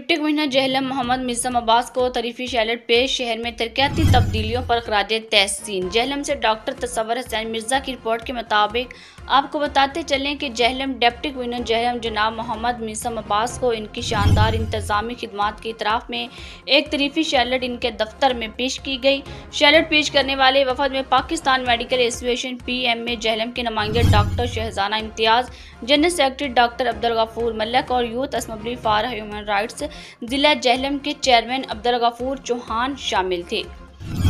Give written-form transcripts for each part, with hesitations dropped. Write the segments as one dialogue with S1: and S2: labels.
S1: Deputy commissioner Jhelum Mohammad मिसम Abbas को तरीफी शैलट पेश। शहर में तरक्याती तब्दीलियों पर खराजे तहसीन। जहलम से डॉक्टर तसव्वुर हुसैन मिर्जा की रिपोर्ट के मुताबिक आपको बताते चलें कि जहलम डिप्टी कमिश्नर जहलम जनाब मोहम्मद मिसम अब्बास को इनकी शानदार इंतजामी खिदमात की इतराफ़ में एक तरीफी शैलट इनके दफ्तर में पेश की गई। शैलट पेश करने वाले वफद में Pakistan medical association PMA Jhelum के नुमाइंदे doctor Shahzana Imtiaz, general secretary doctor Abdul Ghafoor Malik और youth assembly for human rights जिला जहलम के चेयरमैन अब्दुल गफूर चौहान शामिल थे।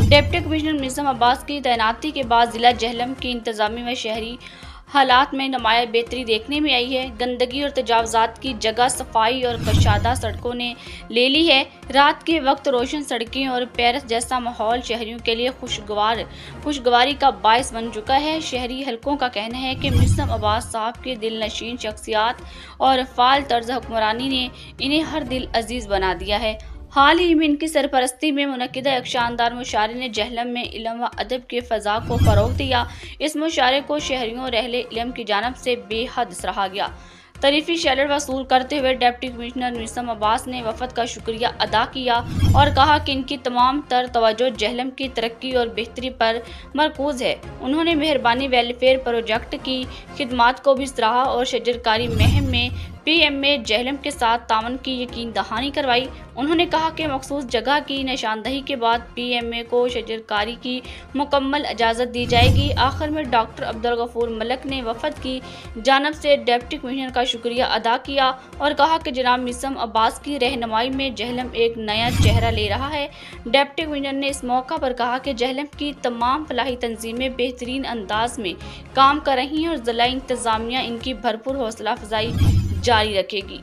S1: डिप्टी कमिश्नर मिसम अब्बास की तैनाती के बाद जिला जहलम की इंतजामी व शहरी हालात में नुमाया बेहतरी देखने में आई है। गंदगी और तजावुज़ात की जगह सफाई और कशादा सड़कों ने ले ली है। रात के वक्त रोशन सड़कें और पेरिस जैसा माहौल शहरियों के लिए खुशगवारी का बायस बन चुका है। शहरी हलकों का कहना है कि मिसम अब्बास साहब की दिलनशीन शख्सियत और फाल तर्ज हुक्मरानी ने इन्हें हर दिल अजीज बना दिया है। हाल ही में इनकी सरपरस्ती में मुनक्किदा एक शानदार मुशारे ने जहलम में इल्म व अदब के फ़ज़ा को फ़रोग़ दिया। इस मुशारे को शहरियों और अहले इल्म की जानिब से बेहद सराहा गया। तरीफी शैलट वसूल करते हुए डिप्टी कमिश्नर मिसम अब्बास ने वफद का शुक्रिया अदा किया और कहा कि इनकी तमाम तर तवज्जो जहलम की तरक्की और बेहतरी पर मरकूज है। उन्होंने मेहरबानी वेलफेयर प्रोजेक्ट की खिदमात को भी सराहा और शजरकारी मुहिम में PMA जहलम के साथ तावन की यकीन दहानी करवाई। उन्होंने कहा कि मखसूस जगह की निशानदही के बाद PMA को शजरकारी की मुकम्मल इजाज़त दी जाएगी। आखिर में डॉक्टर अब्दुल गफूर मलिक ने वफद की जानिब से डिप्टी कमिश्नर का शुक्रिया अदा किया और कहा कि जनाब मिसम अब्बास की रहनुमाई में जहलम एक नया चेहरा ले रहा है। डिप्टी कमिश्नर ने इस मौका पर कहा कि जहलम की तमाम फलाही तंजीमें बेहतरीन अंदाज में काम कर रही हैं और ज़िला इंतज़ामिया इनकी भरपूर हौसला अफजाई जारी रखेगी।